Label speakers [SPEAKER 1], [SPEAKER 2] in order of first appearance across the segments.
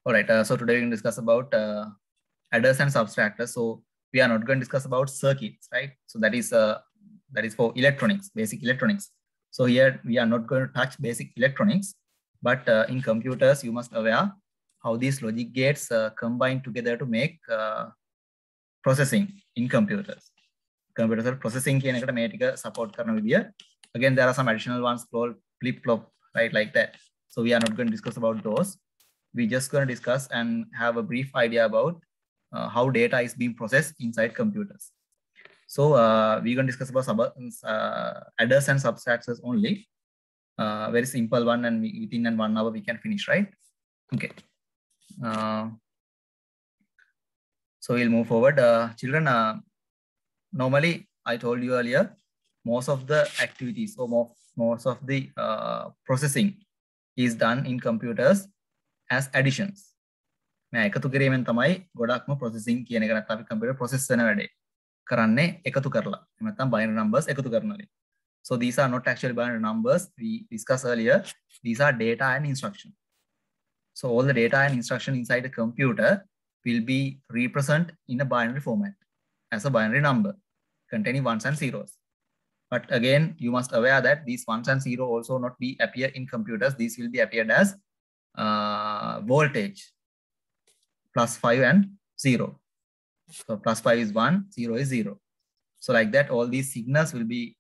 [SPEAKER 1] All right. So today we're going to discuss about adders and subtractors. So we are not going to discuss about circuits, right? So that is for electronics, basic electronics. So here we are not going to touch basic electronics, but in computers you must aware how these logic gates combine together to make processing in computers. Computer processing කියන එකට මේ ටික support කරන විදිය. Again, there are some additional ones called flip-flop, right, like that. So we are not going to discuss about those. We're just going to discuss and have a brief idea about how data is being processed inside computers. So we're going to discuss about adders and subtractors only. Very simple one, and within 1 hour we can finish, right? Okay. So we'll move forward. Children, normally I told you earlier, most of the activities or most of the processing is done in computers as additions. මේ එකතු කිරීමෙන් තමයි ගොඩක්ම processing කියන එක නැත්නම් අපි computer process කරන වැඩේ කරන්නේ එකතු කරලා. එහෙම නැත්නම් binary numbers එකතු කරනවා. So these are not actually binary numbers. We discussed earlier. These are data and instruction. So all the data and instruction inside the computer will be represented in a binary format as a binary number containing ones and zeros. But again, you must aware that these ones and zero also not be appear in computers. These will be appeared as voltage +5 and 0. So +5 is 1, 0 is 0. So like that, all these signals will be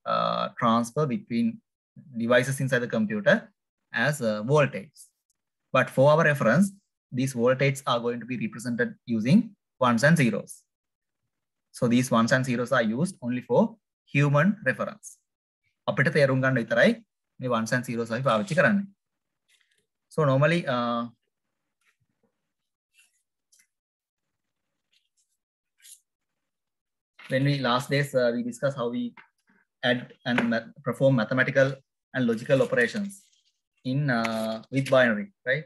[SPEAKER 1] transferred between devices inside the computer as voltage. But for our reference, these voltages are going to be represented using ones and zeros. So these ones and zeros are used only for human reference. අපිට තේරුම් ගන්න විතරයි මේ ones and zeros අපි පාවිච්චි කරන්නේ. So normally when we last days we discussed how we add and perform mathematical and logical operations in with binary, right?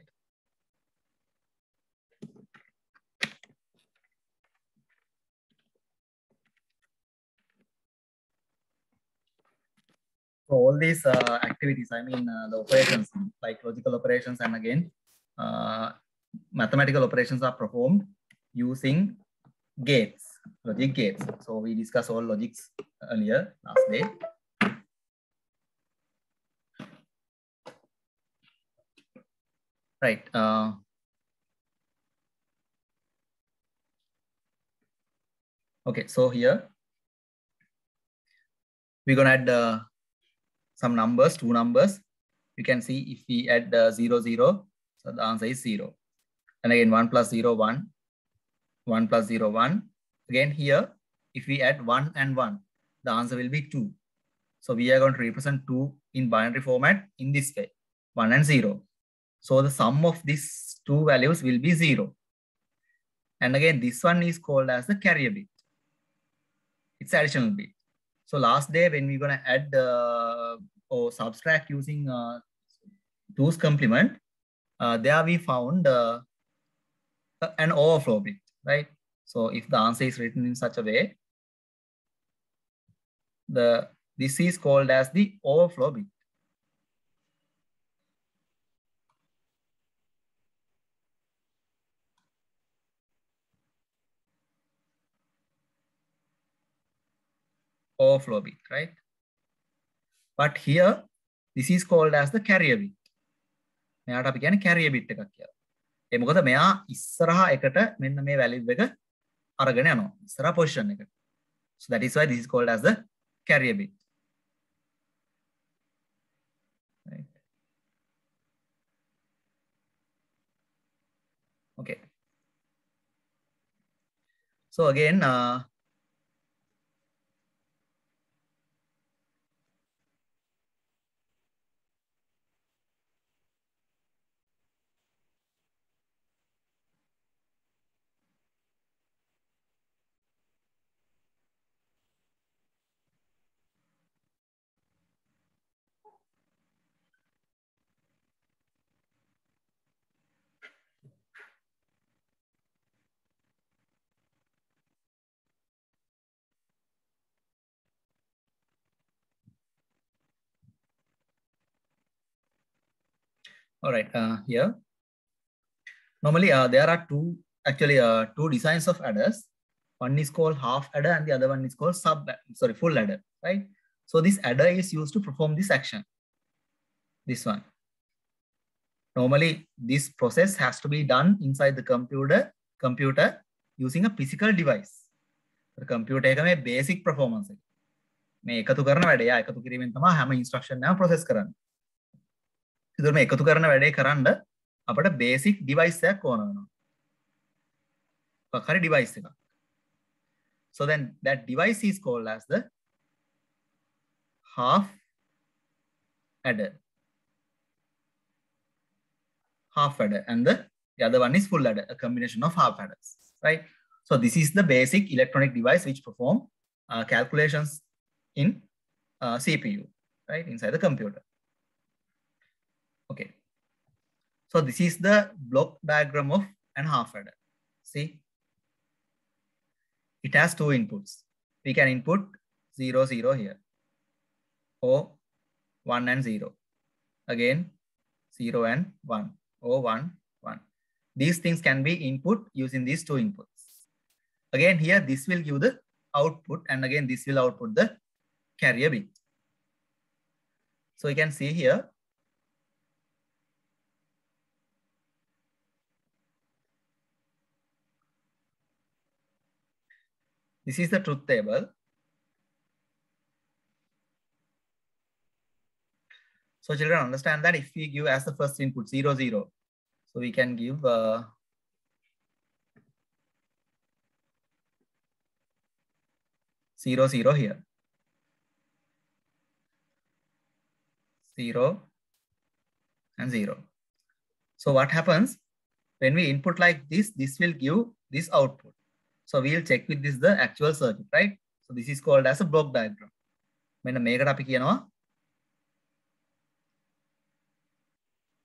[SPEAKER 1] So all these activities, I mean the operations like logical operations and again mathematical operations are performed using gates, logic gates. So we discussed all logics earlier last day. Right. Okay, so here we're going to add some numbers, two numbers. You can see if we add 0, 0, so the answer is 0. And again 1 plus 0, 1, 1 plus 0, 1. Again here, if we add 1 and 1, the answer will be 2. So we are going to represent 2 in binary format in this way, 1 and 0. So the sum of these two values will be 0. And again, this one is called as the carrier bit. It's additional bit. So last day when we're going to add or subtract using 2's complement, there we found an overflow bit, right? So if the answer is written in such a way, this is called as the overflow bit. Overflow bit, right? But here, this is called as the carrier bit. මෙයාට අපි කියන්නේ carrier bit එකක් කියලා. ඒ මොකද මෙයා ඉස්සරහා එකට මෙන්න මේ value එක අරගෙන යනවා. ඉස්සරහා position එකට. So that is why this is called as the carrier bit. Right. Okay. So again, all right, here Normally, there are two designs of adders. One is called half adder and the other one is called full adder, right? So this adder is used to perform this action. This one. Normally, this process has to be done inside the computer using a physical device. The computer එක මේ basic performance එක. මේ එකතු කරන වැඩේ එකතු කිරීමෙන් තමයි හැම instruction එකම process කරන්නේ. ඒතර මේ එකතු කරන වැඩේ කරන්න අපිට basic device එකක් ඕන වෙනවා. මොකක් හරි device එකක්. So then that device is called as the half adder. Half adder and the other one is full adder, a combination of half adders, right? So this is the basic electronic device which perform calculations in CPU, right, inside the computer. Okay. So this is the block diagram of an half adder. See, it has two inputs. We can input 0, 0 here, or 1 and 0. Again, 0 and 1, or 1, 1. These things can be input using these two inputs. Again, here this will give the output, and again this will output the carrier bit. So you can see here, this is the truth table. So children, understand that if we give as the first input 0, 0, so we can give 0, 0 here. 0 and 0. So what happens when we input like this? This will give this output. So we'll check with this the actual circuit, right? So this is called as a block diagram. When මේකට අපි කියනවා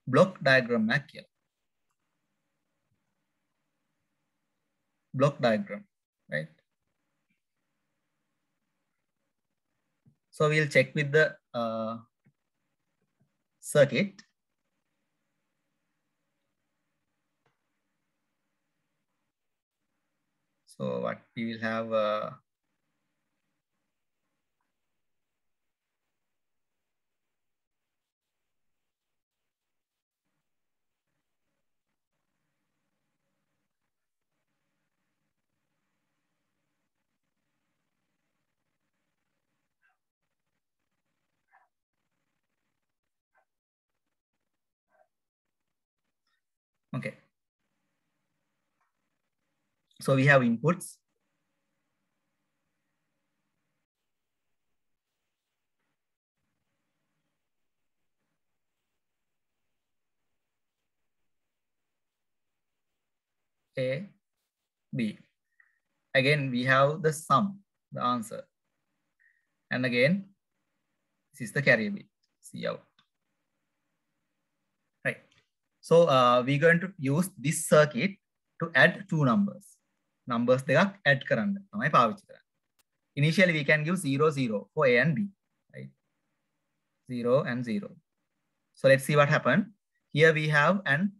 [SPEAKER 1] block diagram එකක් කියලා. Block diagram, right? So we'll check with the circuit. So what we will have okay. So we have inputs. A, B. Again, we have the sum, the answer. And again, this is the carrier bit, C out. Right. So we're going to use this circuit to add two numbers. Numbers දෙකක් add කරන්න තමයි පාවිච්චි කරන්නේ. Initially we can give 0, 0 for A and B, right? 0 and 0. So let's see what happened. Here we have an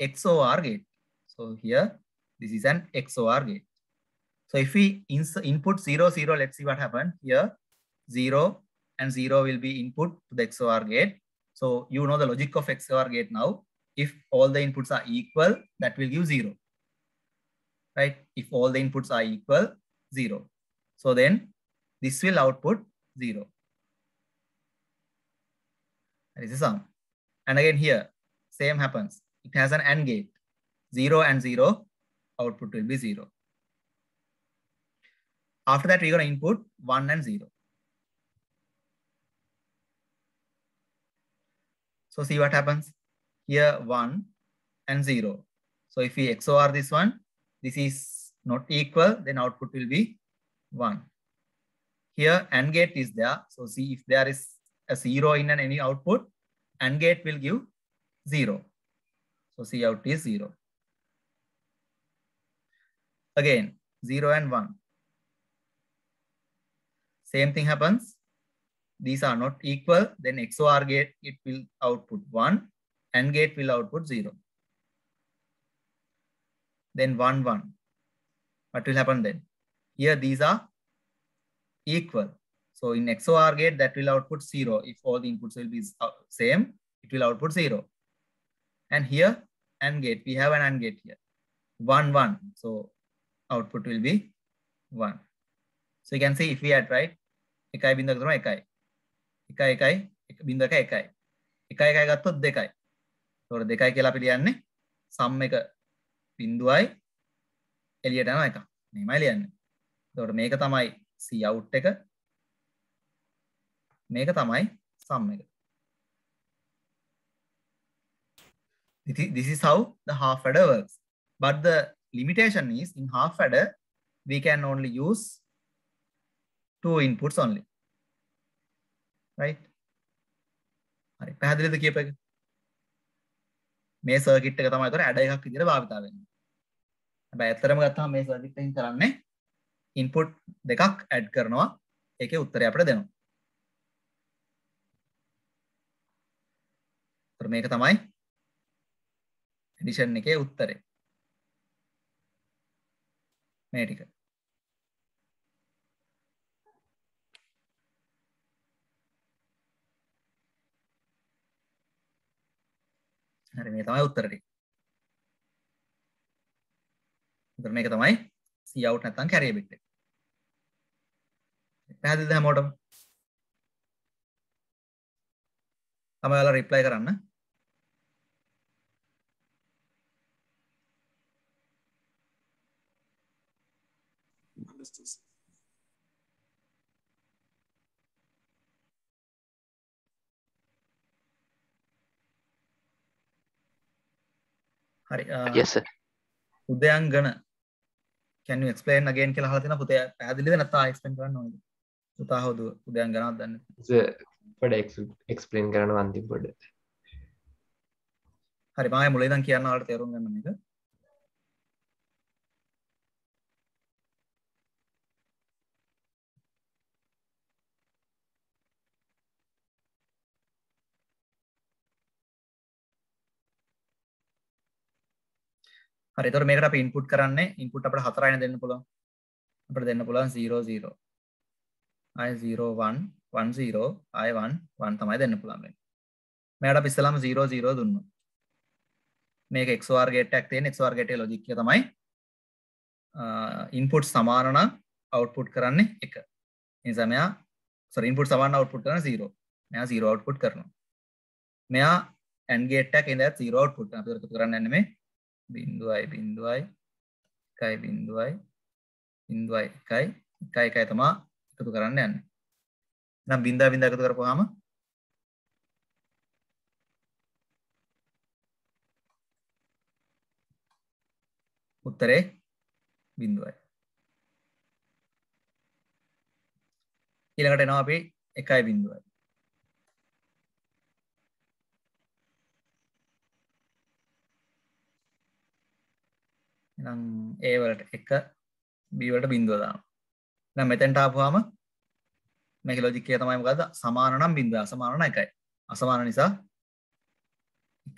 [SPEAKER 1] XOR gate. So here this is an XOR gate. So if we input 0, 0, let's see what happened. Here 0 and 0 will be input to the XOR gate. So you know the logic of XOR gate now. If all the inputs are equal, that will give 0. Right? If all the inputs are equal, 0. So then this will output 0. That is the sum. And again here, same happens. It has an AND gate. 0 and 0, output will be 0. After that, we're going to input 1 and 0. So see what happens. Here 1 and 0. So if we XOR this one, this is not equal, then output will be 1. Here AND gate is there. So see if there is a 0 in any output, AND gate will give 0. So C out is 0. Again, 0 and 1. Same thing happens. These are not equal. Then XOR gate, it will output 1. AND gate will output 0. then 1 1. What will happen then? Here these are equal. So in XOR gate that will output 0. If all the inputs will be same, it will output 0. And here AND gate, we have an AND gate here. 1 1. So output will be 1. So you can see if we add, right? එකයි බින්දුවක තමයි එකයි. එකයි බින්දුවක එකයි. එකයි ගත්තොත් දෙකයි. ඒතකොට දෙකයි කියලා අපි ලියන්නේ sum එක බින්දුවයි එළියට යනවා එකක්. මෙහෙමයි ලියන්නේ. ඒතකොට මේක තමයි C out එක. මේක තමයි sum එක. This is how the half adder works. But the limitation is in half adder we can only use 2 inputs only. Right? හරි පැහැදිලිද කියප එක? මේ සර්කිට් එක තමයි ඒතර ඇඩර් එකක් විදිහට භාවිතා වෙන්නේ. හැබැයි ඇත්තටම ගත්තාම මේ සර්කිට් එකෙන් කරන්නේ ඉන්පුට් දෙකක් ඇඩ් කරනවා. ඒකේ උත්තරය අපිට දෙනවා. ඒතර මේක තමයි එඩිෂන් එකේ උත්තරේ. මේ ටික. හරි මේ තමයි උත්තර ටික. ඒතර මේක තමයි C out නැත්නම් carrier bit එක. පැහැදිලිද හැමෝටම? තමයි ඔයාලා reply කරන්න. හරි.
[SPEAKER 2] Yes sir.
[SPEAKER 1] උදයන්ගන can you explain again කියලා අහලා තියෙනවා පුතේ පැහැදිලිද නැත්නම් ආයෙ explain කරන්න ඕනේද? පුතා හොද උදයන්ගනක් දන්නේ.
[SPEAKER 2] පොඩ explain කරන්න අන්තිම පොඩ.
[SPEAKER 1] හරි මම මුලින් ඉඳන් කියන්න ඔයාලට තේරුම් ගන්න මේක. හරි එතකොට මේකට අපි ඉන්පුට් කරන්නේ ඉන්පුට් අපිට හතරයිනේ දෙන්න පුළුවන්. අපිට දෙන්න පුළුවන් 0 0. ආය 0 1 1 0 ආය 1 1 තමයි දෙන්න පුළුවන් වෙන්නේ. මේකට අපි ඉස්සෙල්ලාම 0 0 දුන්නා. මේක XOR gate එකක් තියෙන XOR gate එකේ logic එක තමයි input සමාන නම් output කරන්නේ 1. ඒ නිසා මෙයා input සමාන නම් output කරන්නේ 0. මෙයා 0 output කරනවා. මෙයා AND gate එකක් ඉඳලා 0 output කරනවා. අපි එකතු කරන්න යන්නේ මේ බින්දුවයි බින්දුවයි එකයි බින්දුවයි බින්දුවයි එකයි එකයි එකයි තමයි එකතු කරන්න යන්නේ. එහෙනම් බින්දුව බින්දුව එකතු කරපුවාම උත්තරේ බින්දුවයි. ඊළඟට එනවා අපි එකයි බින්දුවයි. එහෙනම් A වලට 1 B වලට බින්දුව දානවා. එහෙනම් මෙතෙන්ට ආපුවාම මේකේ ලොජික් එක තමයි මොකද්ද? සමාන නම් බින්දුව අසමාන නම් 1යි. අසමාන නිසා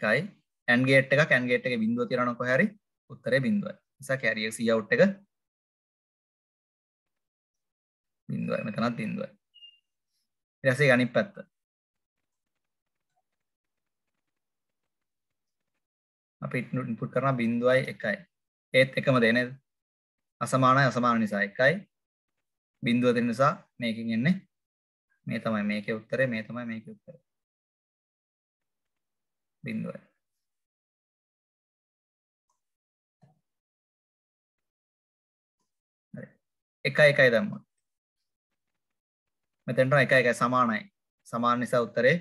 [SPEAKER 1] 1යි. AND gate එකක් AND gate එකේ බින්දුව තියනවා නම් කොහේ හරි උත්තරේ බින්දුවයි. නිසා carrier C out එක බින්දුවයි. මෙතනත් බින්දුවයි. ඊට පස්සේ අනිත් පැත්ත. අපි ඉන්පුට් කරන බින්දුවයි 1යි. ඒත් එකම දේ නේද? අසමානයි අසමාන නිසා 1යි. බින්දුව දෙන නිසා මේකෙන් එන්නේ මේ තමයි මේකේ උත්තරේ මේ තමයි මේකේ උත්තරේ. බින්දුවයි. හරි. 1යි 1යි දැම්මා. මෙතෙන්ට 1යි 1යි සමානයි. සමාන නිසා උත්තරේ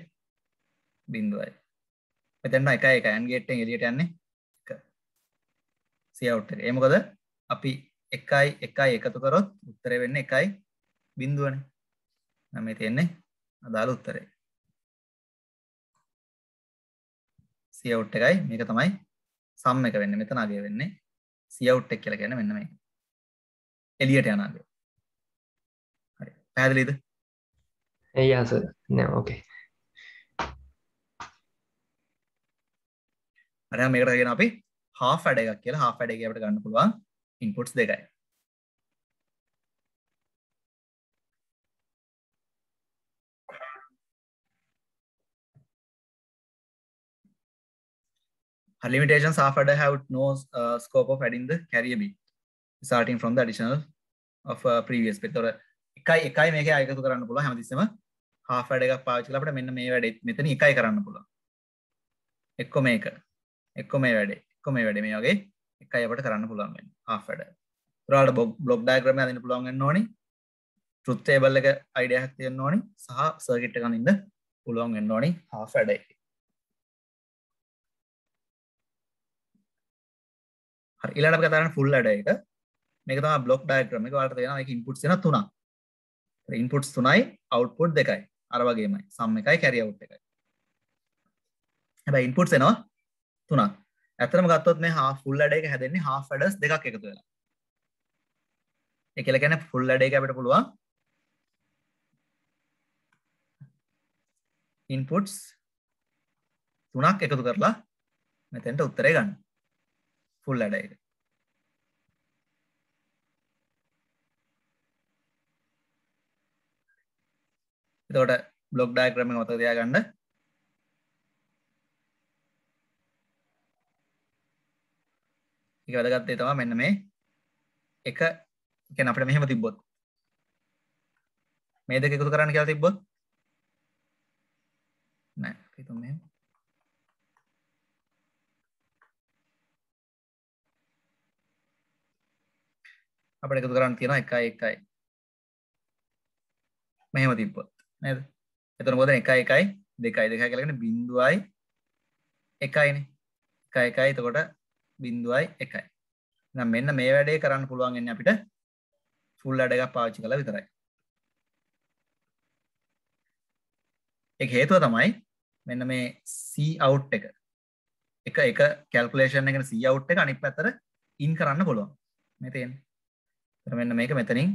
[SPEAKER 1] බින්දුවයි. මෙතෙන්ට 1යි 1යි AND gate එකෙන් එළියට යන්නේ 1. C out එක. ඒ මොකද අපි 1යි 1යි එකතු කරොත් උත්තරේ වෙන්නේ 1යි බින්දුවනේ. නම් මේ තියෙන්නේ අදාළ උත්තරේ. C out එකයි මේක තමයි sum එක වෙන්නේ. මෙතන අගය වෙන්නේ C out එක කියලා කියන්නේ මෙන්න මේක. එළියට යන අගය. හරි. පැහැදිලිද?
[SPEAKER 2] Yeah sir. No, okay.
[SPEAKER 1] හරි මේකට කියන අපි half වැඩ එකක් කියලා half වැඩ එකේ අපිට ගන්න පුළුවන් inputs දෙකයි. Her limitations half adder have no scope of adding the carrier bit starting from the additional of previous bit. තොර එකයි මේකේ අයකතු කරන්න පුළුවන් හැමතිස්සෙම half adder එකක් පාවිච්චි කරලා අපිට මෙන්න මේ වැඩේ මෙතන එකයි කරන්න පුළුවන්. එක්ක මේක එක්ක මේ වැඩේ මේ වගේ එකයි අපිට කරන්න පුළුවන් වෙන්නේ half adder. ඔයාලට block diagram එක හදන්න පුළුවන් වෙන්න ඕනි. truth table එක idea එකක් තියෙන්න ඕනි සහ circuit එක අඳින්න පුළුවන් වෙන්න ඕනි half adder එකේ. හරි ඊළඟට අපි කතා කරන්නේ full adder එක. මේක තමයි block diagram එක. ඔයාලට තේරෙනවා මේක inputs එන තුනක්. inputs තුනයි output දෙකයි. අර වගේමයි sum එකයි carry out එකයි. හැබැයි inputs එනවා තුනක්. ඇත්තටම ගත්තොත් මේ half full adder එක හැදෙන්නේ half adders දෙකක් එකතු වෙලා. ඒ කියලා කියන්නේ full adder එක අපිට පුළුවන් inputs තුනක් එකතු කරලා මෙතෙන්ට උත්තරේ ගන්න. full adder එක. එතකොට block diagram එක මතක තියාගන්න. ඒක වැදගත් දේ තමයි මෙන්න මේ එක කියන්නේ අපිට මෙහෙම තිබ්බොත් මේ දෙක එකතු කරන්න කියලා තිබ්බොත් නෑ හිතමු මෙහෙම අපිට එකතු කරන්න තියෙනවා 1 1 මෙහෙම තිබ්බොත් නේද? එතන මොකද 1 1 2 2 කියලා කියන්නේ බිංදුවයි 1යිනේ 1 1 එතකොට බිංදුවයි 1යි. එහෙනම් මෙන්න මේ වැඩේ කරන්න පුළුවන් වෙන්නේ අපිට full adder එකක් පාවිච්චි කරලා විතරයි. ඒක හේතුව තමයි මෙන්න මේ C out එක calculation එකේ C out එක අනිත් පැත්තට in කරන්න පුළුවන්. මේ තියෙන්නේ. එතන මෙන්න මේක මෙතනින්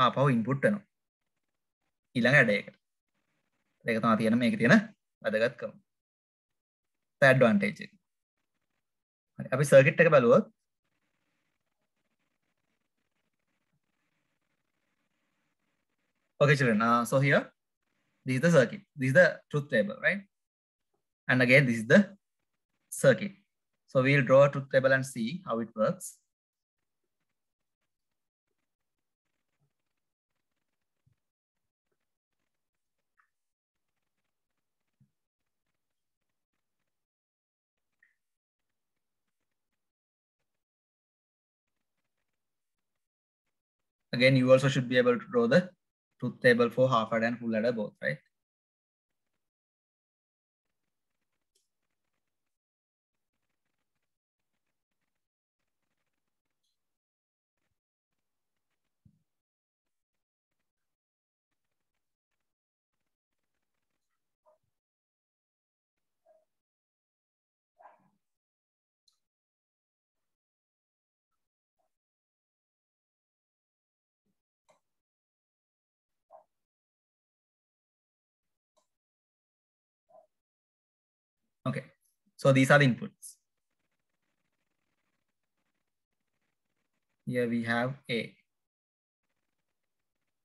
[SPEAKER 1] ආපහු input වෙනවා. ඊළඟ adder එකට. ඒක තමයි තියෙන මේකේ තියෙන වැදගත්කම. advantage එක. හරි අපි circuit එක බලුවොත් okay children so here this is the circuit, this is the truth table, right? And again this is the circuit. So we will draw a truth table and see how it works. Again, you also should be able to draw the truth table for half adder and full adder both, right? Okay, so these are the inputs. Here we have A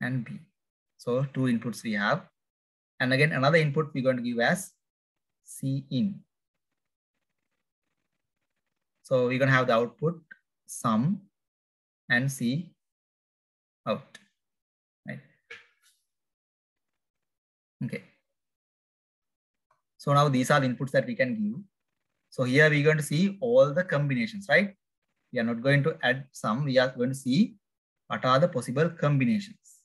[SPEAKER 1] and B. So two inputs we have. And again, another input we're going to give as C in. So we're going to have the output sum and C out. Right? Okay. So now these are the inputs that we can give. So here we're going to see all the combinations, right? We are not going to add sum. We are going to see what are the possible combinations.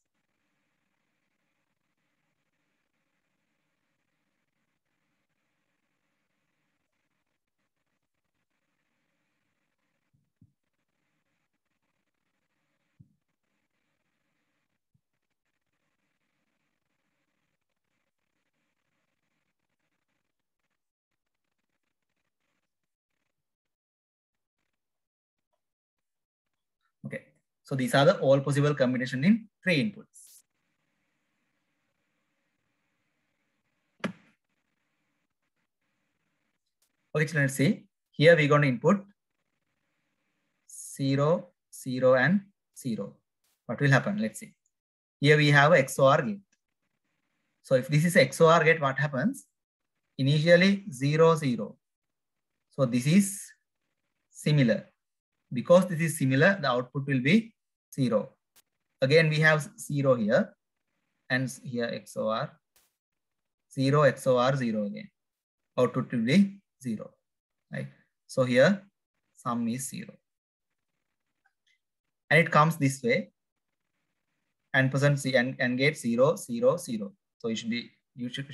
[SPEAKER 1] Okay, so these are the all possible combination in 3 inputs. Okay, children, see. Here we're going to input 0, 0, and 0. What will happen? Let's see. Here we have a XOR gate. So if this is a XOR gate, what happens? Initially 0, 0. So this is similar. Because this is similar, the output will be 0. Again, we have 0 here. And here XOR 0, XOR 0 again. Output will be 0. Right? So here sum is 0. And it comes this way. And percent C and gate 0, 0, 0. So you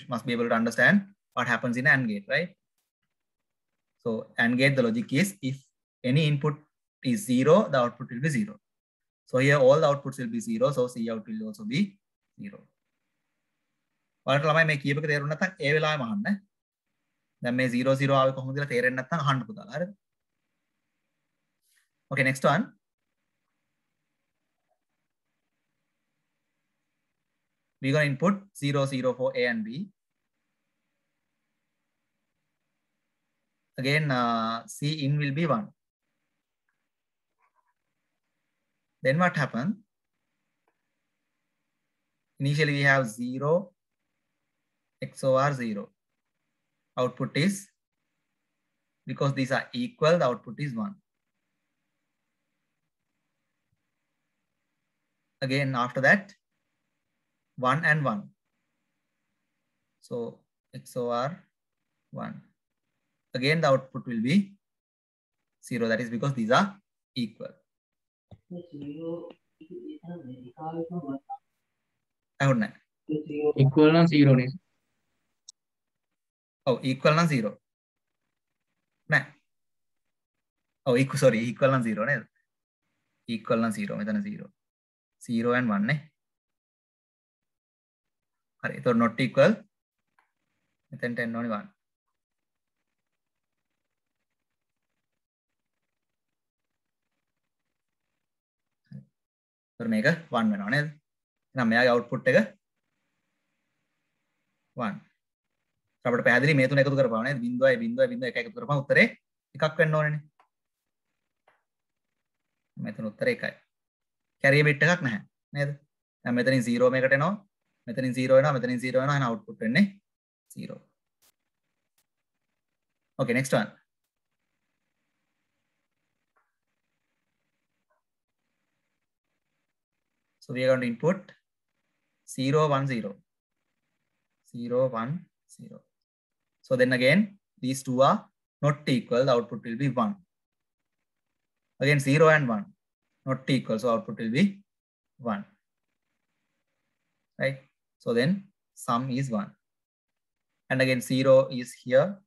[SPEAKER 1] must be able to understand what happens in AND gate, right? So AND gate, the logic is if any input is 0, the output will be 0. So here all the outputs will be 0. So C out will also be 0. ඔයාලට ළමයි මේ කීප එක තේරුම් නැත්නම් ඒ වෙලාවෙම අහන්න. දැන් මේ 0 0 ආවේ කොහොමද කියලා තේරෙන්නේ නැත්නම් අහන්න පුතාලා. හරිද? Okay, next one. We're going to input 0 0 for A and B. Again, C in will be 1. Then what happens? Initially we have 0 XOR 0. Output is, because these are equal, the output is 1. Again, after that, 1 and 1. So XOR 1. Again, the output will be 0. That is because these are equal.
[SPEAKER 3] Equal na 0 ne.
[SPEAKER 1] Oh, equal na 0. Nah. Oh, equal, sorry, equal na 0 ne. Equal na 0. Metana 0. 0 and 1 ne. Hari, so not equal. Then 10 only 1. So make a 1 වෙනවා නේද? එහෙනම් මෙයාගේ output එක 1. අපිට පැහැදිලි මේ තුන එකතු කරපුවා නේද? 0.0.1 එකතු කරපුවා උත්තරේ එකක් වෙන්න ඕනේනේ. මෙතන උත්තරේ 1යි. කැරිය බිට් එකක් නැහැ නේද? දැන් මෙතනින් 0 මේකට එනවා. මෙතනින් 0 එනවා, මෙතනින් 0 එනවා. එහෙනම් output වෙන්නේ 0. Okay, next one. So we are going to input 0 1 0. 0 1 0. So then again, these two are not equal. The output will be 1. Again, 0 and 1 not equal. So output will be 1. Right? So then sum is 1. And again, 0 is here.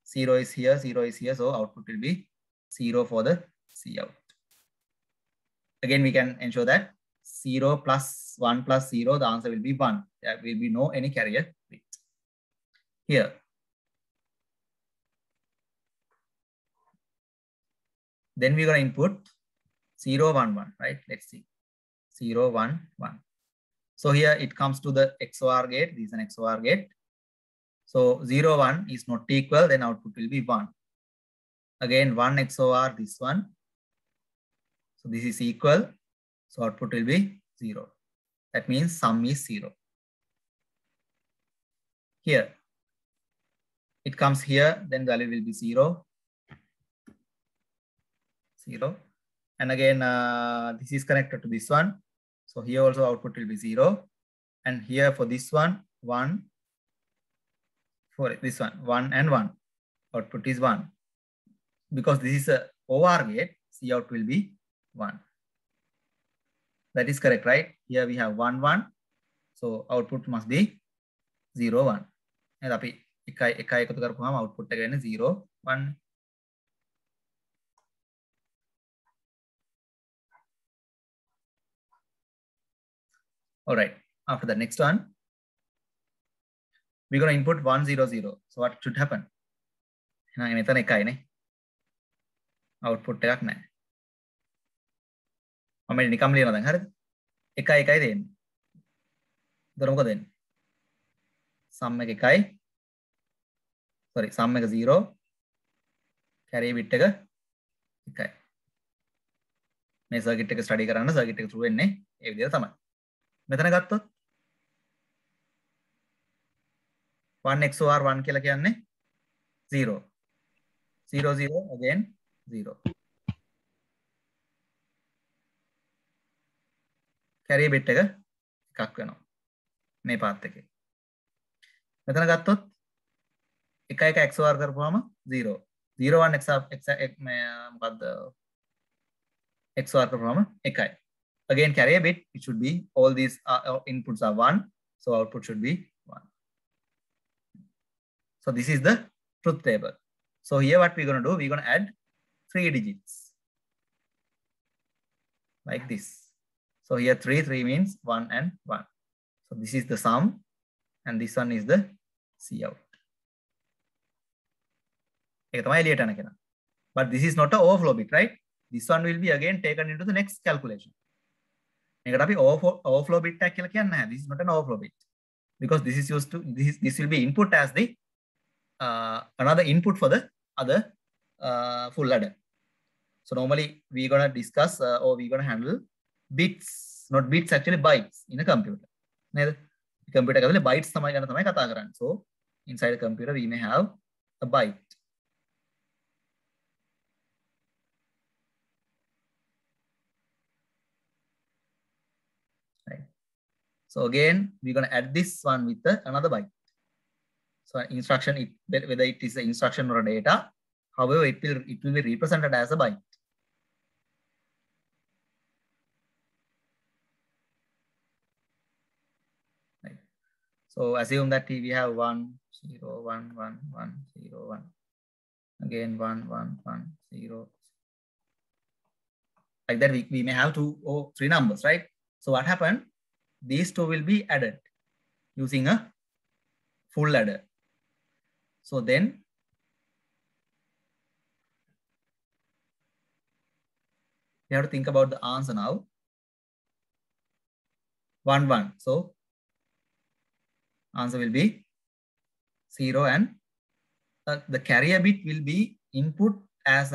[SPEAKER 1] 0 is here. 0 is here. So output will be 0 for the C out. Again, we can ensure that 0 plus 1 plus 0, the answer will be 1. There will be no any carrier bit. Here. Then we're going to input 0 1 1, right? Let's see. 0 1 1. So here it comes to the XOR gate. This is an XOR gate. So 0 1 is not equal, then output will be 1. Again, 1 XOR this one. So this is equal. So output will be 0. That means sum is 0. Here. It comes here, then value will be 0. 0. And again, this is connected to this one. So here also output will be 0. And here for this one, 1. For this one, 1 and 1. Output is 1. Because this is a OR gate, C out will be 1. That is correct, right? Here we have 1 1. So output must be 0 1. And අපි එකයි එකතු කරපුවාම output එක වෙන්නේ 0 1. All right. After the next one, we're going to input 1 0 0. So what should happen? එහෙනම් මෙතන එකයි නේ. Output එකක් නැහැ. මම නිකම් ලියනවා දැන් හරිද? 1 1යි දෙන්නේ. එතකොට මොකද වෙන්නේ? sum එක 1යි. sorry sum එක 0 carry bit එක 1යි මේ circuit එක study කරන්න circuit එක through වෙන්නේ ඒ විදිහට තමයි මෙතන ගත්තොත් 1 XOR 1 කියලා කියන්නේ 0 0 0 again 0 carry bit එක එකක් වෙනවා මේ path එකේ මෙතන ගත්තොත් 1 1 XOR කරපුවාම 0 0 1 මොකද්ද XOR කරපුවාම 1යි again carry a bit it should be all these inputs are 1 so output should be 1 so this is the truth table so here what we're going to do we're going to add 3 digits like this so here 3 means 1 and 1 so this is the sum and this one is the cout but this is not an overflow bit right this one will be again taken into the next calculation overflow bit this is not an overflow bit because this is used to this will be input as the another input for the other full ladder so normally we're going to discuss or we're going to handle bits not bits actually bytes in a computer computer එකේ bytes තමයි ගන්න තමයි කතා කරන්නේ so inside a computer we may have a byte right so again we're going to add this one with another byte so instruction whether it is an instruction or a data however it will be represented as a byte so assume that we have 1 0 1 1 1 0 1 again 1 1 1 0 like that we may have 2 or 3 numbers right so what happened these two will be added using a full ladder so then you have to think about the answer now 1 1 so answer will be 0 and the carrier bit will be input as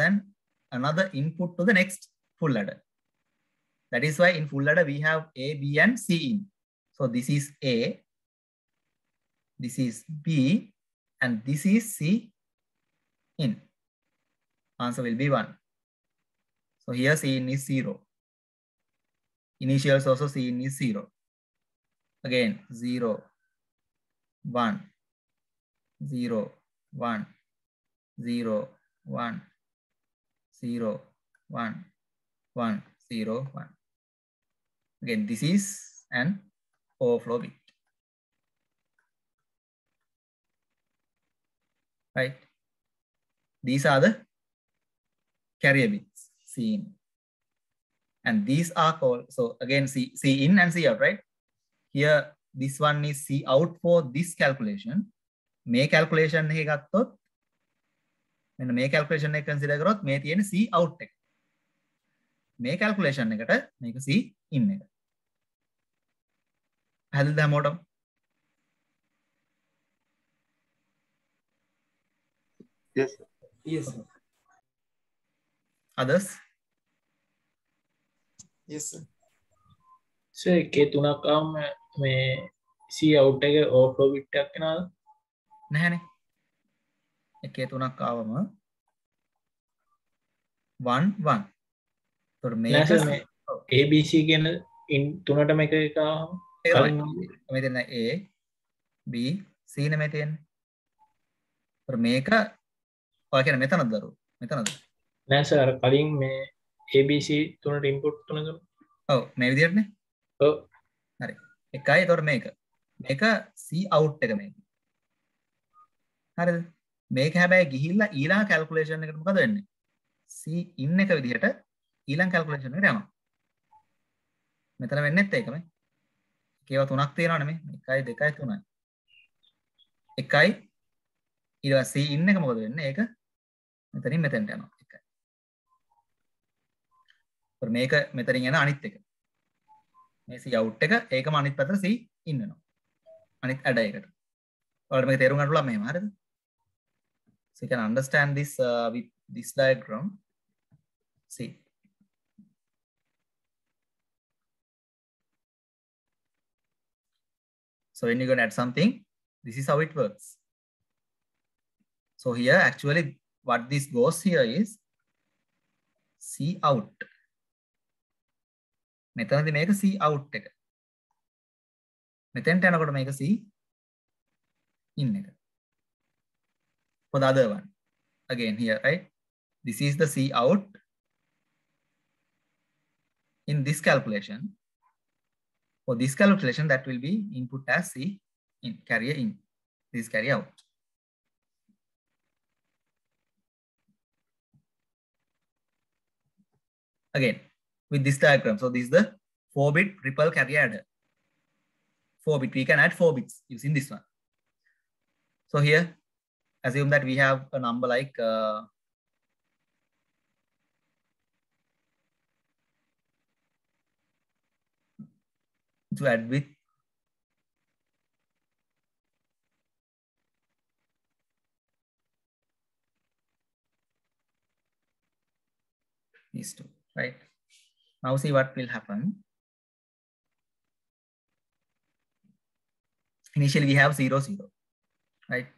[SPEAKER 1] another input to the next full ladder. That is why in full ladder we have A, B and C in. So this is A, this is B and this is C in. Answer will be 1. So here C in is 0. Initials also C in is 0. Again 0 1 0 1 0 1 0 1 1 0 1 again this is an overflow bit right these are the carrier bits C in and these are called so again C in and C out right here this one is C out for this calculation. May calculation එක ගත්තොත් මෙන්න මේ calculation එක consider කරොත් මේ තියෙන C out එක. මේ calculation එකට මේක C in එක. පැහැදිලිද හැමෝටම?
[SPEAKER 3] Yes sir.
[SPEAKER 4] Yes sir.
[SPEAKER 1] Others?
[SPEAKER 4] Yes sir.
[SPEAKER 5] Sir එකේ තුනක් ආවම මේ C out එක overflow bit එකක් වෙනවද?
[SPEAKER 1] නැහැනේ. එකේ තුනක් ආවම 1 1. ඒතකොට මේක
[SPEAKER 5] මේ ABC කියන තුනටම එක එක ආවම
[SPEAKER 1] මෙතන A B C නෙමෙයි තියෙන්නේ. ඒතකොට මේක ඔය කියන්නේ මෙතනද දරුවෝ? මෙතනද?
[SPEAKER 5] නෑ සර් කලින් මේ ABC තුනට ඉන්පුට් තුන දුන්නා.
[SPEAKER 1] ඔව් මේ විදිහටනේ.
[SPEAKER 5] ඔව්.
[SPEAKER 1] හරි. එකයි ඒතකොට මේක C out එක මේක. හරිද? මේක හැබැයි ගිහිල්ලා ඊළඟ කැල්කියුලේෂන් එකට මොකද වෙන්නේ? C in එක විදිහට ඊළඟ කැල්කියුලේෂන් එකට යනවා. මෙතන වෙන්නේත් ඒකමයි. ඒවා තුනක් තියෙනවනේ මේ 1 2 3යි. එකයි ඊට පස්සේ C in එක මොකද වෙන්නේ? ඒක මෙතනින් මෙතෙන්ට යනවා. එකයි. මේක මෙතනින් යන අනිත් එක. මේ C out එක ඒකම අනිත් පැත්තට C in වෙනවා. අනිත් ඇඩ එකට. ඔයාලට මේක තේරුම් ගන්න පුළුවන් මෙහෙම හරිද? So you can understand this with this diagram. See. So when you're going to add something, this is how it works. So here actually what this goes here is C out. මෙතනදී මේක C out එක. මෙතෙන්ට යනකොට මේක C in එක. For the other one. Again here, right? This is the C out in this calculation. For this calculation, that will be input as C in, carrier in. This is carrier out. Again, with this diagram. So this is the 4-bit ripple carrier adder. 4-bit, we can add 4 bits using this one. So here, assume that we have a number like to add with these two, right? Now see what will happen. Initially we have 0, 0, right?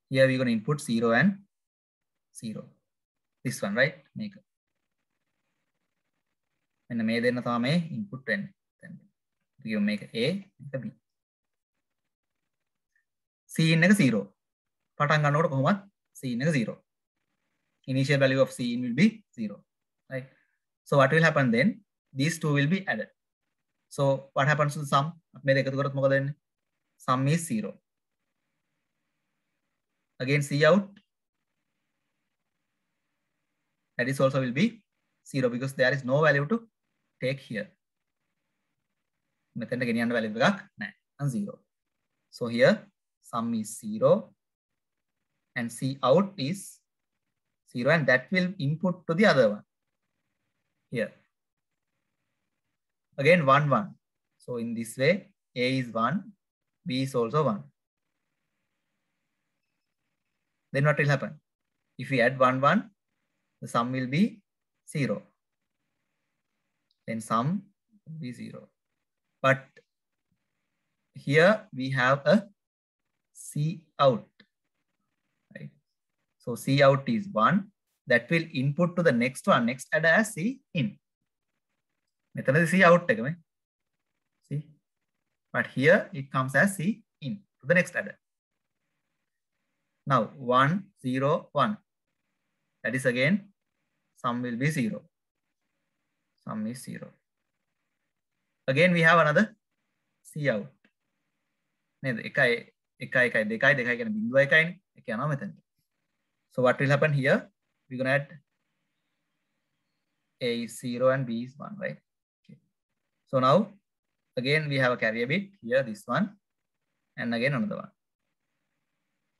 [SPEAKER 1] Here we're going to input 0 and 0. This one, right? Make and මේ දෙන්න තමයි input වෙන්නේ. Then we make A, make B. C in එක 0. පටන් ගන්නකොට කොහොමද C in එක 0. Initial value of C in will be 0, right? So what will happen then? These two will be added. So what happens to the sum? මේ දෙක එකතු කරොත් මොකද වෙන්නේ? Sum is 0. Again C out. That is also will be 0 because there is no value to take here. මෙතෙන්ට ගෙනියන්න value එකක් නැහැ. And 0. So here sum is 0 and C out is 0 and that will input to the other one. Here. Again 1, 1. So in this way A is 1, B is also 1. Then what will happen? If we add 1, 1, the sum will be 0. Then sum will be 0. But here we have a C out, right? So C out is 1. That will input to the next one, next adder as C in. මෙතනදී C out එක මේ. See? But here it comes as C in to the next adder. Now 1, 0, 1. That is again sum will be 0. Sum is 0. Again we have another C out. නේද? 1 1 1 2 2 කියන බිඳුව 1යිනේ. ඒක යනවා මෙතනට. So what will happen here? We're going to add A is 0 and B is 1, right? Okay. So now again we have a carrier bit here, this one, and again another one.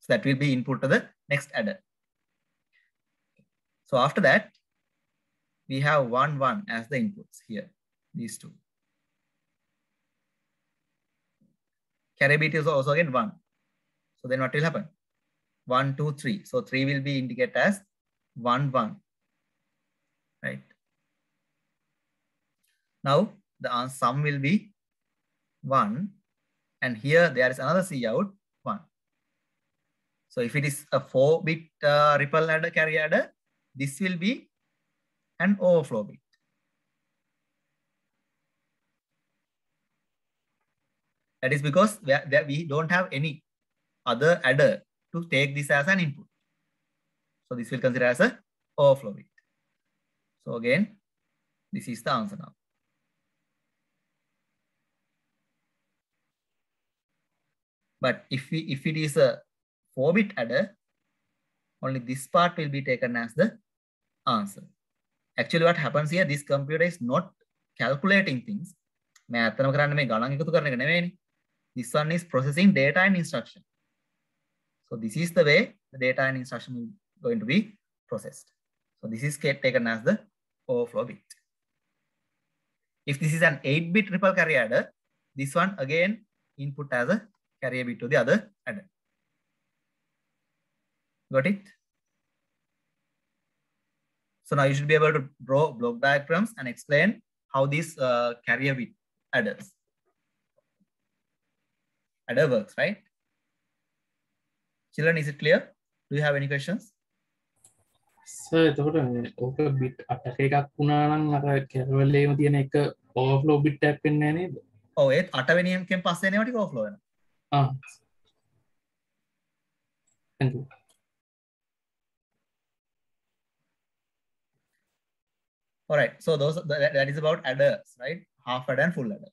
[SPEAKER 1] So that will be input to the next adder. So after that, we have 1, 1 as the inputs here, these two. Carrier bit is also again 1. So then what will happen? 1, 2, 3. So 3 will be indicated as 1, 1, right? Now the sum will be 1 and here there is another C out 1. So if it is a 4-bit ripple adder, carrier adder, this will be an overflow bit. That is because we don't have any other adder to take this as an input. So this will consider as a overflow bit. So again, this is the answer now. But if it is a 4-bit adder, only this part will be taken as the answer. Actually, what happens here, this computer is not calculating things. This one is processing data and instruction. So this is the way the data and instruction is going to be processed. So this is taken as the overflow bit. If this is an 8-bit ripple carrier adder, this one again input as a carrier bit to the other adder. Got it? So now you should be able to draw block diagrams and explain how this carrier with adders. Adder works, right? Children, is it clear? Do you have any questions?
[SPEAKER 5] එතකොට ඕක bit 8ක එකක් වුණා නම් අර කැරවලේම තියෙන එක overflow bit එකක් වෙන්නේ නැහැ නේද?
[SPEAKER 1] ඔව් ඒත් 8 වෙනි එකෙන් පස්සේ එනවා ටික ඕෆ්ලෝ වෙනවා.
[SPEAKER 5] Thank you.
[SPEAKER 1] All right, so that is about adders, right? Half adder and full adder.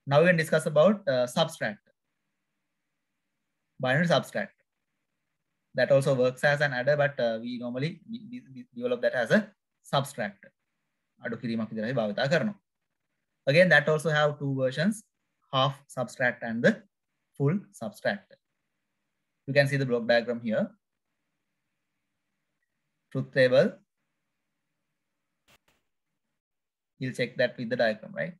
[SPEAKER 1] Now we can discuss about subtractor, binary subtractor. That also works as an adder, but we normally develop that as a subtractor. Again, that also have two versions, half subtractor and the full subtractor. You can see the block diagram here. Truth table. You'll check that with the diagram, right?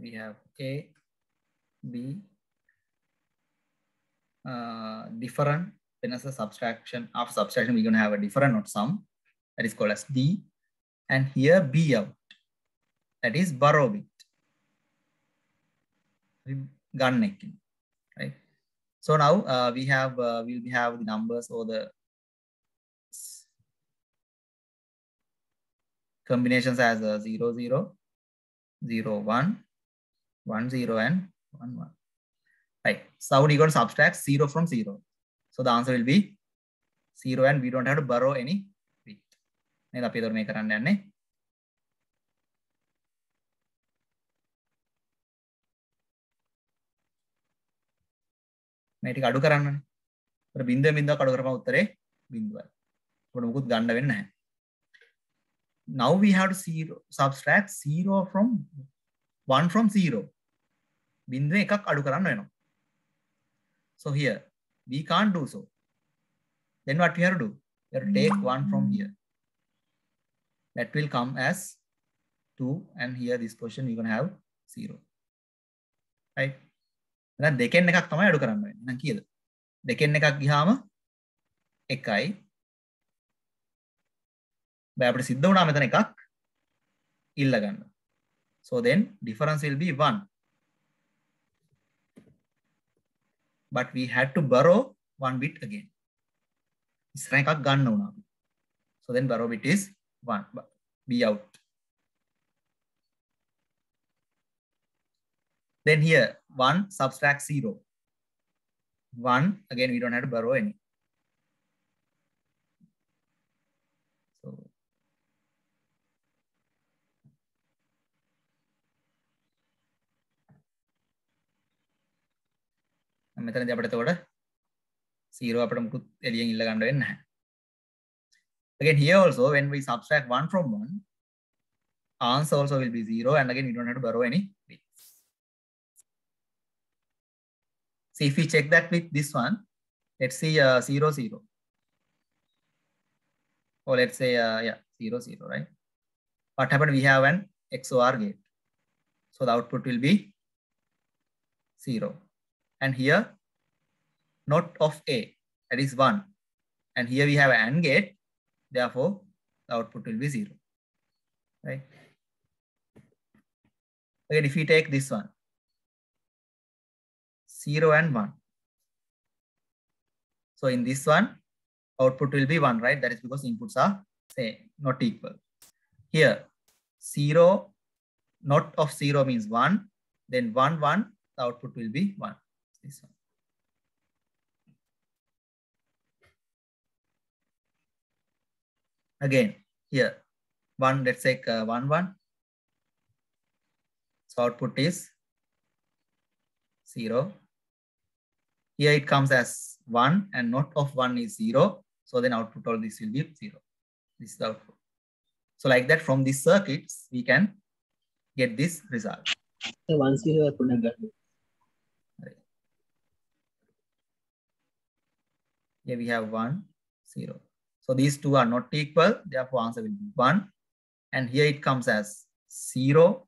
[SPEAKER 1] We have A, B, different. Then as a subtraction, after subtraction, we're going to have a different not sum, that is called as D. And here B out, that is borrow bit. Gun necking, right? So now we have we'll have the numbers or the combinations as 0, 0, 0, 1, 1, 0, and 1, 1. Right. So we're going to subtract 0 from 0. So the answer will be 0, and we don't have to borrow any bit. මේ ටික අඩු කරන්නනේ. ඒතර බින්දුවෙන් බින්දුවක් අඩු කරපුවම උත්තරේ බින්දුවයි. අපිට මොකුත් ගන්න වෙන්නේ නැහැ. Now we have to subtract 0 from 1 from 0. බින්දුවෙන් එකක් අඩු කරන්න වෙනවා. So here we can't do so. Then what we have to do? We have to take 1 from here. That will come as 2, and here this position we're going to have 0. Right? එහෙනම් දෙකෙන් එකක් තමයි අඩු කරන්න වෙන්නේ. එහෙනම් කීයද? දෙකෙන් එකක් ගියාම 1යි. බෑ අපිට සිද්ධ වුණා මෙතන එකක් ඉල්ල ගන්න. So then difference will be 1. But we had to borrow 1 bit again. ඉස්සරහ එකක් ගන්න වුණා. So then borrow bit is 1. B out. Then here 1 subtract 0. 1 again we don't have to borrow any. So මෙතනදී අපිට එතකොට 0 අපිට මුකුත් එළියෙන් ඉල්ල ගන්න වෙන්නේ නැහැ. Again here also when we subtract 1 from 1, answer also will be 0, and again we don't have to borrow any bits. See, if we check that with this one, let's see 0, 0. Or let's say, yeah, 0, 0, right? What happened? We have an XOR gate. So the output will be 0. And here, not of A, that is 1. And here we have an AND gate. Therefore, the output will be 0. Right? Again, if we take this one, 0 and 1. So in this one, output will be 1, right? That is because inputs are same, not equal. Here, 0, not of 0 means 1, then 1, 1, the output will be 1. This one. Again, here, 1, let's take 1, 1. So output is 0. Here it comes as 1 and not of 1 is 0. So then output all this will be 0. This is the output. So like that from these circuits, we can get this result.
[SPEAKER 4] So 1 0
[SPEAKER 1] Here we have 1, 0. So these two are not equal. Therefore, answer will be 1. And here it comes as 0,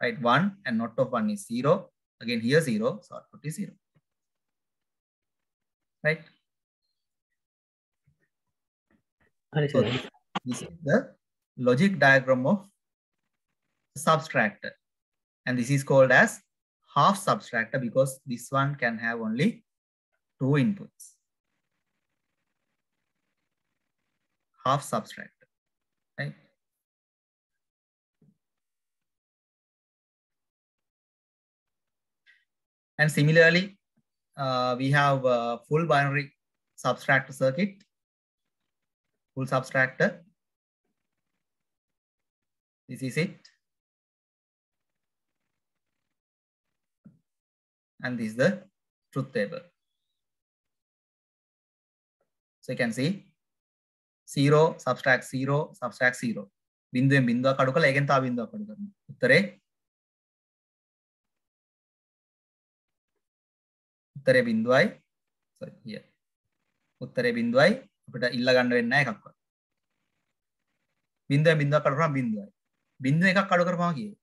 [SPEAKER 1] right? 1 and not of 1 is 0. Again, here 0. So output is 0. Right? So this is the logic diagram of subtractor. And this is called as half subtractor because this one can have only 2 inputs. Half subtractor, right? And similarly, we have a full binary subtractor circuit, full subtractor. This is it. And this is the truth table. So you can see 0 subtract 0 subtract 0. Binduwen binduwa kadu kala egen tawa binduwa kadu karana. උත්තරේ බිඳුවයි sorry here උත්තරේ බිඳුවයි අපිට ඉල්ල ගන්න වෙන්නේ නැහැ එකක්වත් බිඳුවෙන් බිඳුවක් අඩු කරාම බිඳුවයි බිඳුව එකක් අඩු කරපුවම කීයද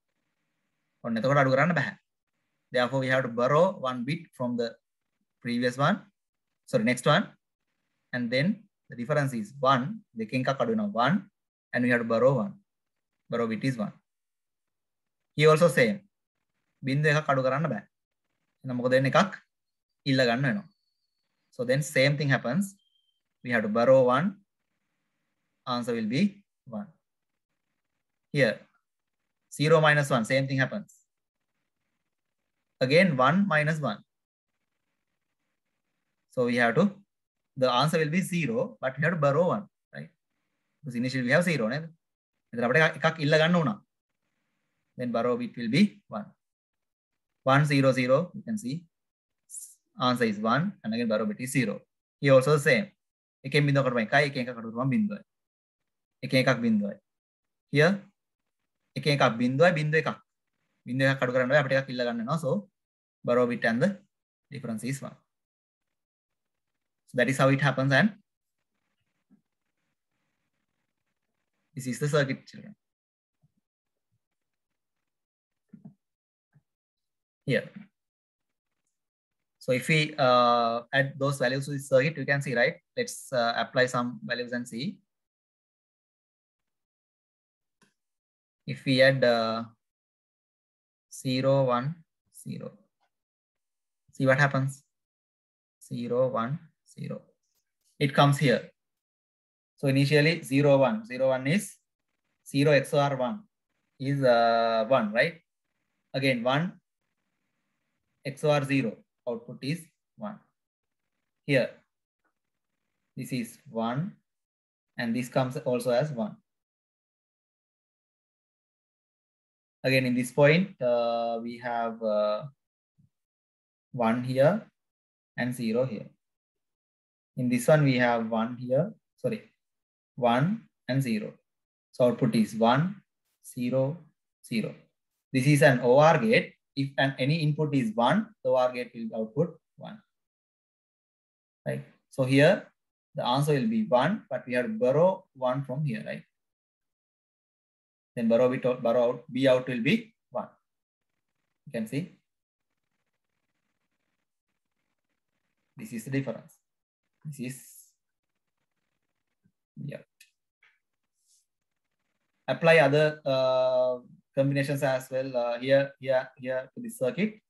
[SPEAKER 1] ඔන්න එතකොට අඩු කරන්න බෑ therefore we have to borrow one bit from the previous one sorry next one and then the difference is 1 දෙකෙන් එකක් අඩු වෙනවා 1 and we have to borrow bit is 1 here also same බිඳුව එකක් අඩු කරන්න බෑ එහෙනම් මොකද වෙන්නේ එකක් ඉල්ල ගන්න වෙනවා. So then same thing happens. We have to borrow 1. Answer will be 1. Here 0 minus 1 same thing happens. Again 1 minus 1. So we have to the answer will be 0 but we have to borrow 1 right because initially we have 0 නේද? එතන අපිට එකක් ඉල්ල ගන්න උනා. Then borrow bit will be 1. 1 0 0 you can see answer is 1 and again borrow bit is 0. Here also the same. එකෙන් බිඳුව කරපුවම එකයි එකෙන් එකක් අඩු කරපුවම බිඳුවයි. එකෙන් එකක් බිඳුවයි. Here එකෙන් එකක් බිඳුවයි බිඳුව එකක්. බිඳුව එකක් අඩු කරන්න බෑ අපිට එකක් ඉල්ල ගන්න වෙනවා. So borrow bit and the difference is 1. So that is how it happens and this is the circuit children. Here. So if we add those values to the circuit, you can see, right? Let's apply some values and see. If we add 0, 1, 0, see what happens? 0, 1, 0. It comes here. So initially 0, 1. 0, 1 is 0 XOR 1 is 1, right? Again 1 XOR 0. Output is 1. Here, this is 1 and this comes also as 1. Again, in this point, we have 1 here and 0 here. In this one, we have 1 here, sorry, 1 and 0. So output is 1, 0, 0. This is an OR gate. If any input is 1, the OR gate will output 1. Right. So here the answer will be 1, but we have to borrow 1 from here, right? Then borrow out, B out will be 1. You can see. This is the difference. This is yeah. Apply other combinations as well here to this circuit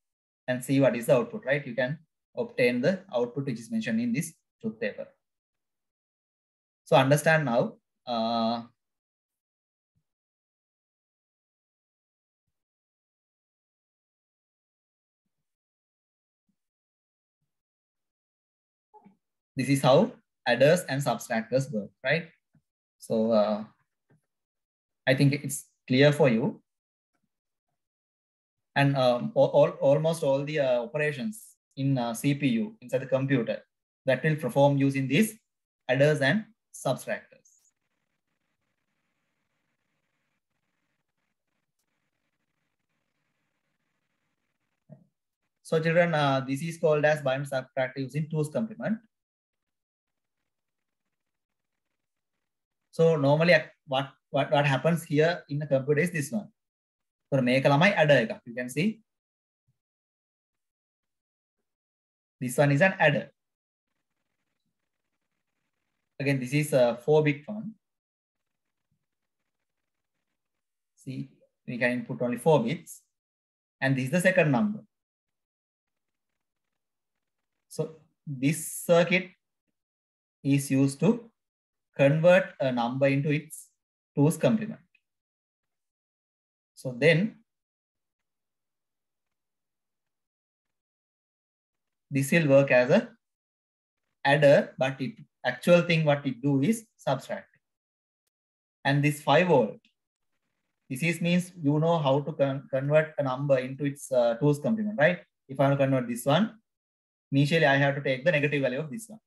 [SPEAKER 1] and see what is the output, right? You can obtain the output which is mentioned in this truth table. So understand now this is how adders and subtractors work, right? So I think it's clear for you. And almost all the operations in CPU inside the computer that will perform using these adders and subtractors. So children, this is called as binary subtractor using 2's complement. So normally what happens here in the computer is this one. So make a adder. You can see this one is an adder. Again, this is a 4-bit one. See, we can input only 4 bits. And this is the second number. So this circuit is used to convert a number into its 2's complement. So then this will work as a adder, but it actual thing what it do is subtract. And this 5 volt, this is means you know how to convert a number into its 2's complement, right? If I want to convert this one, initially I have to take the negative value of this one.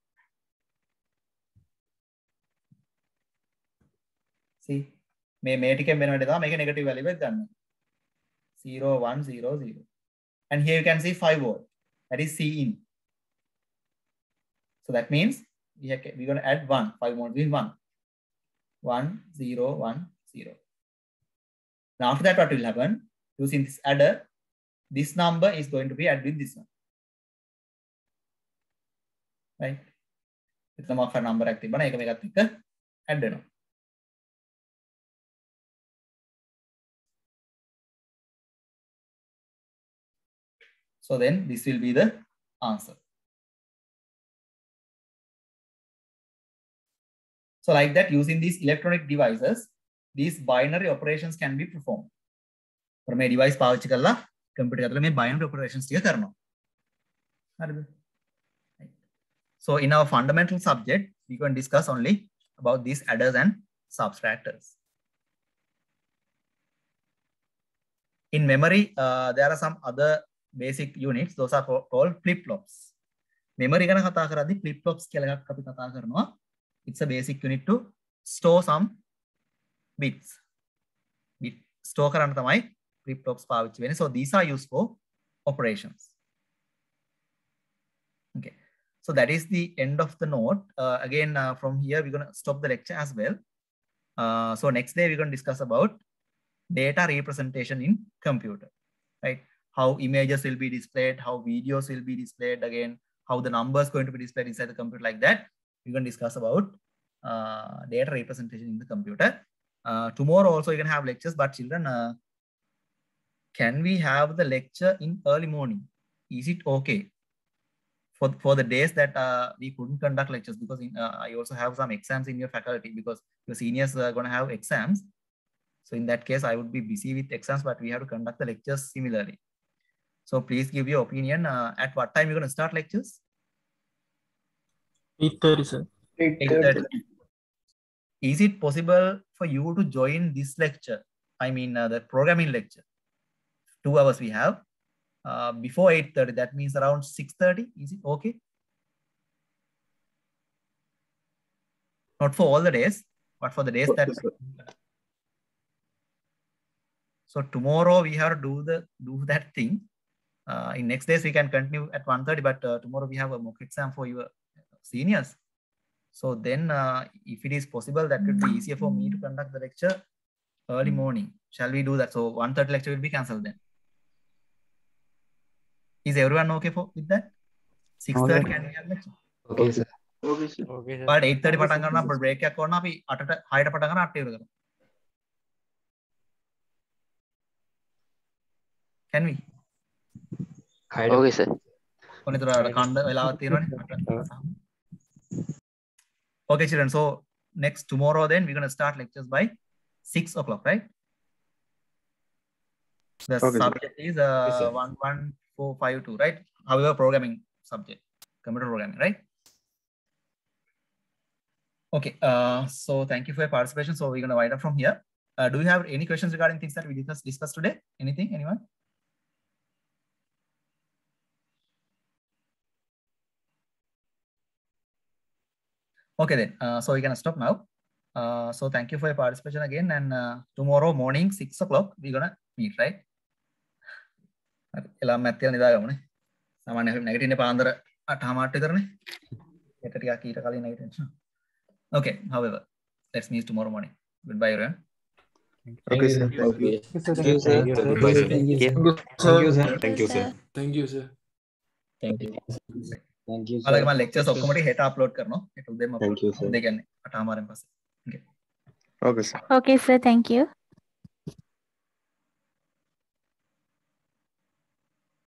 [SPEAKER 1] See, make a negative value with 0, 1, 0, 0. And here you can see 5 volt, that is C in. So that means we're going to add 1, 5 volt means 1. 1, 0, 1, 0. Now after that, what will happen? Using this adder, this number is going to be added with this one. Right? It's a number active. Add. So then this will be the answer. So like that, using these electronic devices, these binary operations can be performed. For my device පාවිච්චි කරලා computer එකේ මේ binary operations ටික කරනවා. හරිද? So in our fundamental subject, we can discuss only about these adders and subtractors. In memory, there are some other basic units. Those are called flip-flops. Memory ගැන කතා කරද්දී flip-flops කියලා එකක් අපි කතා කරනවා. It's a basic unit to store some bits. Bit store කරන්න තමයි flip-flops පාවිච්චි වෙන්නේ. So these are used for operations. Okay. So that is the end of the note. Again, from here, we're going to stop the lecture as well. So next day, we're going to discuss about data representation in computer, right? How images will be displayed, how videos will be displayed, again, how the numbers going to be displayed inside the computer like that. We're going to discuss about data representation in the computer. Tomorrow also you can have lectures, but children, can we have the lecture in early morning? Is it okay? For the days that we couldn't conduct lectures, because I also have some exams in your faculty because your seniors are going to have exams. So in that case, I would be busy with exams, but we have to conduct the lectures similarly. So please give your opinion. At what time you're going to start lectures?
[SPEAKER 5] 8:30, sir.
[SPEAKER 1] 8:30. Is it possible for you to join this lecture? I mean, the programming lecture. 2 hours we have. Before 8:30, that means around 6:30. Is it okay? Not for all the days, but for the days that. So tomorrow we have to do that thing. In next days we can continue at 1:30, but tomorrow we have a mock exam for your seniors. So then, if it is possible, that would be easier for me to conduct the lecture early morning. Shall we do that? So 1:30 lecture will be cancelled then. Is everyone okay with that? 6:30 can we have lecture?
[SPEAKER 2] Okay, sir.
[SPEAKER 3] Okay, sir.
[SPEAKER 2] Okay, sir.
[SPEAKER 1] But 8:30 පටන් ගන්න අපේ break එකක් ඕන අපි 8ට 6ට පටන් ගන්න 8ට ඉවර කරමු. Can we?
[SPEAKER 2] Okay, sir.
[SPEAKER 1] ඔනිතර කණ්ඩ වෙලාවක් තියෙනවනේ. Okay, children. So next tomorrow, then we're going to start lectures by 6 o'clock, right? The
[SPEAKER 3] Okay,
[SPEAKER 1] subject is
[SPEAKER 2] Yes, sir.
[SPEAKER 1] 11452, right? However, programming subject, computer programming, right? Okay, so thank you for your participation. So we're going to wind up from here. Do you have any questions regarding things that we discussed today? Anything, anyone? Okay then, so we can stop now. So thank you for your participation again, and tomorrow morning 6 o'clock we're gonna meet, right? එලා මැත්තේ නිදාගමුනේ. සාමාන්‍යයෙන් නැගිටින්නේ පාන්දර 8:00 විතරනේ. හෙට ටිකක් ඊට කලින් නැගිටින්න. Okay, however, let's meet tomorrow morning. Goodbye everyone.
[SPEAKER 3] Okay, sir.
[SPEAKER 2] Thank you.
[SPEAKER 3] Thank you, sir.
[SPEAKER 2] Goodbye, sir.
[SPEAKER 4] Thank you, sir.
[SPEAKER 6] Thank you, sir.
[SPEAKER 4] Thank you, sir.
[SPEAKER 2] Thank you.
[SPEAKER 7] Thank you,
[SPEAKER 1] ඔයාලගේ
[SPEAKER 7] sir.
[SPEAKER 1] මම lectures ඔක්කොම ටික හෙට upload කරනවා. හෙට උදේම
[SPEAKER 3] Thank you, sir.
[SPEAKER 1] උදේ කියන්නේ 8:00 මාරෙන් පස්සේ. Okay.
[SPEAKER 3] Okay, sir.
[SPEAKER 8] Okay, sir. Thank you.